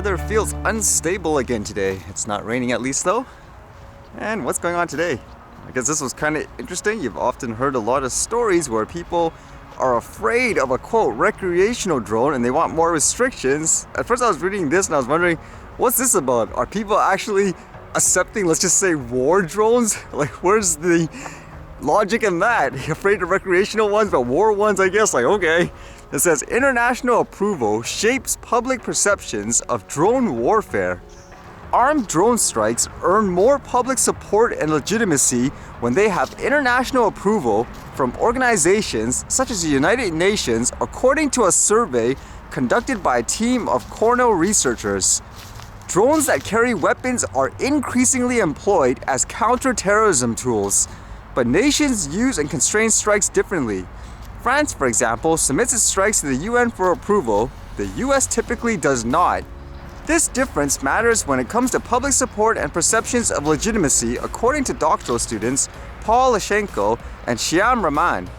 weather feels unstable again today. It's not raining at least though. And what's going on today? I guess this was kind of interesting. You've often heard a lot of stories where people are afraid of a quote recreational drone and they want more restrictions. At first I was reading this and I was wondering, what's this about? Are people actually accepting, let's just say, war drones? Like, where's the logic in that? Afraid of recreational ones but war ones, I guess? Like, okay. It says international approval shapes public perceptions of drone warfare. Armed drone strikes earn more public support and legitimacy when they have international approval from organizations such as the United Nations, according to a survey conducted by a team of Cornell researchers. Drones that carry weapons are increasingly employed as counter-terrorism tools, but nations use and constrain strikes differently. France, for example, submits its strikes to the UN for approval. The US typically does not. This difference matters when it comes to public support and perceptions of legitimacy, according to doctoral students Paul Lashenko and Shyam Raman.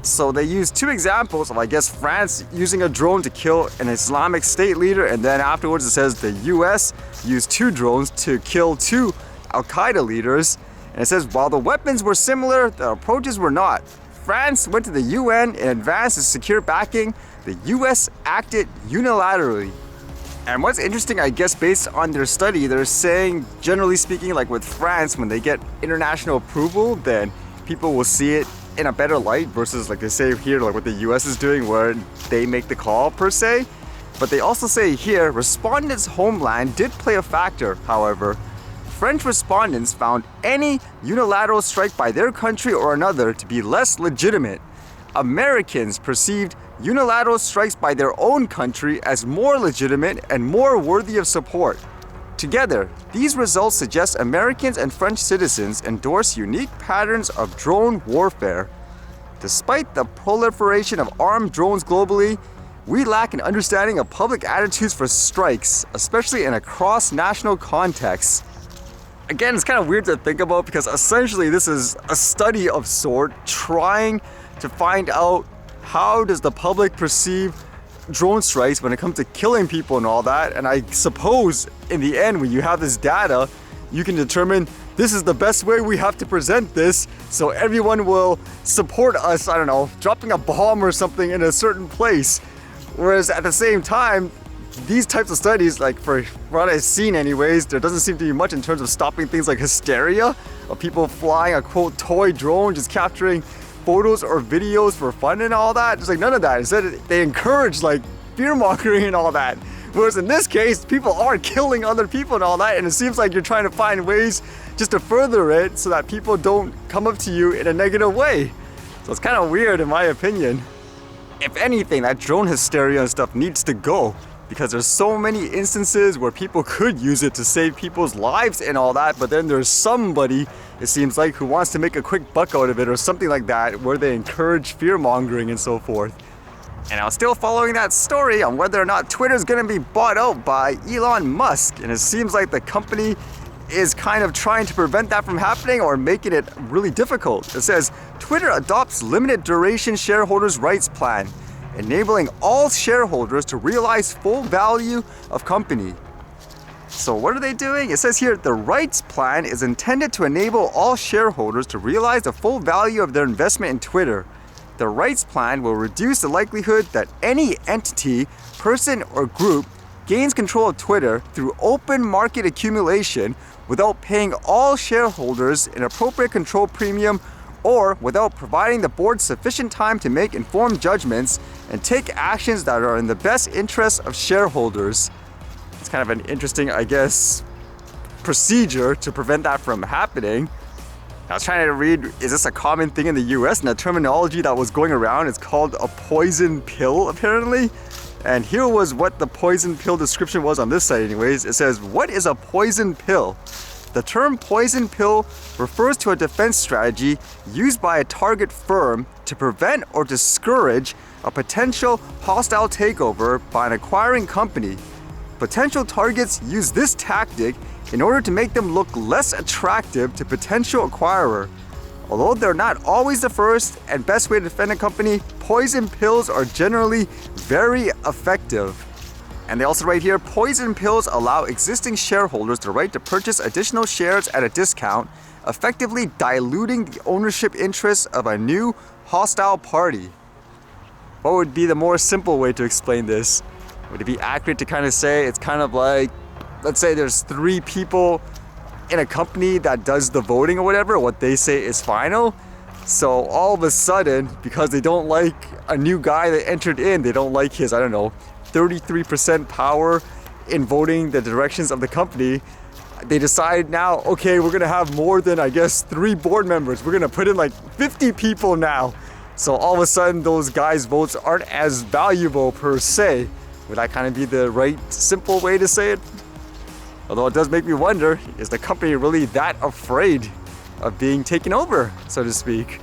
So they use two examples of, I guess, France using a drone to kill an Islamic State leader, and then afterwards it says the US used two drones to kill two Al-Qaeda leaders. And it says while the weapons were similar, the approaches were not. France went to the UN in advance to secure backing. The US acted unilaterally. And what's interesting, I guess, based on their study, they're saying, generally speaking, like with France, when they get international approval, then people will see it in a better light versus, like they say here, like what the US is doing, where they make the call per se. But they also say here, respondents' homeland did play a factor, however. French respondents found any unilateral strike by their country or another to be less legitimate. Americans perceived unilateral strikes by their own country as more legitimate and more worthy of support. Together, these results suggest Americans and French citizens endorse unique patterns of drone warfare. Despite the proliferation of armed drones globally, we lack an understanding of public attitudes for strikes, especially in a cross-national context. Again, it's kind of weird to think about because essentially this is a study of sort trying to find out how does the public perceive drone strikes when it comes to killing people and all that. And I suppose in the end, when you have this data, you can determine this is the best way we have to present this so everyone will support us, I don't know, dropping a bomb or something in a certain place. Whereas at the same time, these types of studies, like for what I've seen anyways, there doesn't seem to be much in terms of stopping things like hysteria of people flying a quote toy drone, just capturing photos or videos for fun and all that. Just like none of that. Instead, they encourage like fear mongering and all that. Whereas in this case, people are killing other people and all that, and it seems like you're trying to find ways just to further it so that people don't come up to you in a negative way. So it's kind of weird in my opinion. If anything, that drone hysteria and stuff needs to go, because there's so many instances where people could use it to save people's lives and all that, but then there's somebody, it seems like, who wants to make a quick buck out of it or something like that, where they encourage fear-mongering and so forth. And I was still following that story on whether or not Twitter's gonna be bought out by Elon Musk, and it seems like the company is kind of trying to prevent that from happening or making it really difficult. It says, Twitter adopts limited duration shareholders' rights plan, enabling all shareholders to realize full value of company. So what are they doing? It says here, the rights plan is intended to enable all shareholders to realize the full value of their investment in Twitter. The rights plan will reduce the likelihood that any entity, person, or group gains control of Twitter through open market accumulation without paying all shareholders an appropriate control premium or without providing the board sufficient time to make informed judgments and take actions that are in the best interest of shareholders. It's kind of an interesting, I guess, procedure to prevent that from happening. I was trying to read, is this a common thing in the US? And the terminology that was going around is called a poison pill, apparently. And here was what the poison pill description was on this site anyways. It says, what is a poison pill? The term poison pill refers to a defense strategy used by a target firm to prevent or discourage a potential hostile takeover by an acquiring company. Potential targets use this tactic in order to make them look less attractive to potential acquirer. Although they're not always the first and best way to defend a company, poison pills are generally very effective. And they also write here, poison pills allow existing shareholders the right to purchase additional shares at a discount, effectively diluting the ownership interests of a new hostile party. What would be the more simple way to explain this? Would it be accurate to kind of say it's kind of like, let's say there's 3 people in a company that does the voting or whatever, what they say is final. So all of a sudden, because they don't like a new guy that entered in, they don't like his, 33% power in voting the directions of the company, they decide now, okay, we're gonna have more than 3 board members. We're gonna put in like 50 people now. So all of a sudden those guys' votes aren't as valuable per se. Would that kind of be the right simple way to say it? Although it does make me wonder, is the company really that afraid of being taken over, so to speak?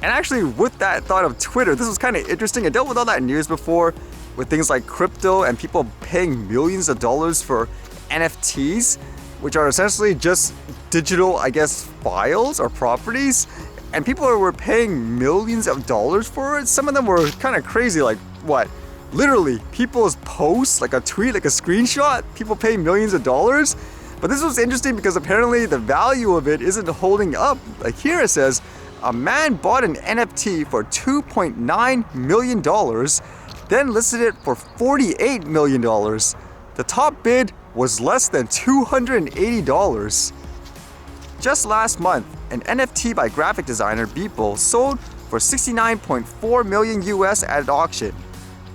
And actually, with that thought of Twitter, this was kind of interesting. I dealt with all that news before with things like crypto and people paying millions of dollars for NFTs, which are essentially just digital, files or properties. And people were paying millions of dollars for it. Some of them were kind of crazy, like what? Literally, people's posts, like a tweet, like a screenshot, people pay millions of dollars. But this was interesting because apparently the value of it isn't holding up. Like here it says, a man bought an NFT for $2.9 million, then listed it for $48 million. The top bid was less than $280. Just last month, an NFT by graphic designer Beeple sold for $69.4 million US at auction.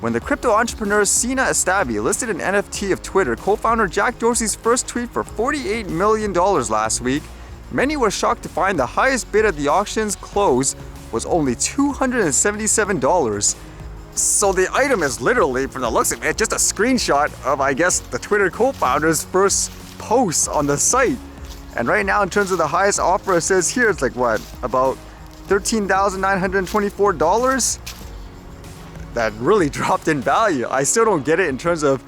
When the crypto entrepreneur Sina Estavi listed an NFT of Twitter co-founder Jack Dorsey's first tweet for $48 million last week, many were shocked to find the highest bid at the auction's close was only $277. So the item is literally, from the looks of it, just a screenshot of, the Twitter co-founder's first post on the site. And right now, in terms of the highest offer, it says here, it's like what, about $13,924? That really dropped in value. I still don't get it in terms of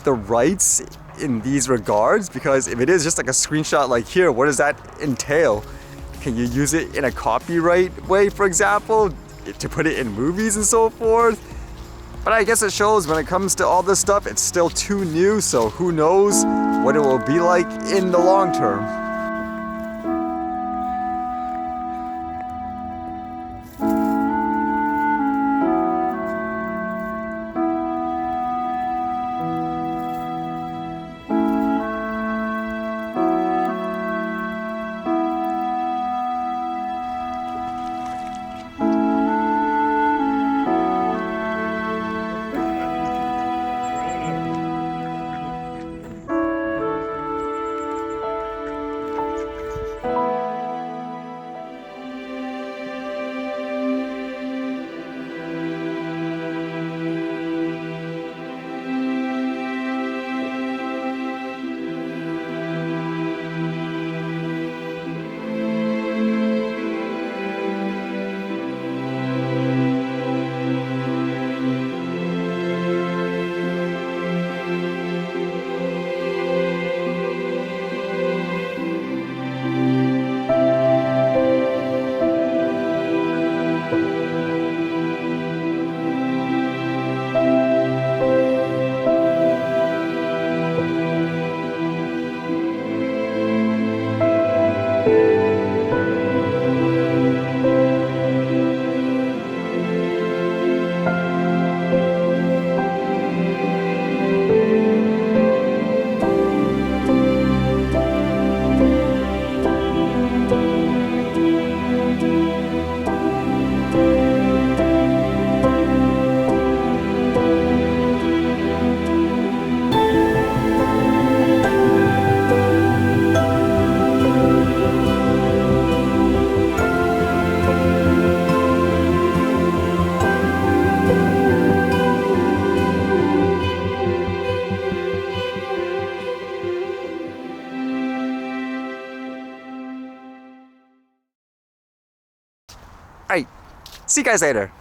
the rights in these regards, because if it is just like a screenshot like here, what does that entail? Can you use it in a copyright way, for example, to put it in movies and so forth? But I guess it shows when it comes to all this stuff, it's still too new, so who knows what it will be like in the long term. Alright, see you guys later.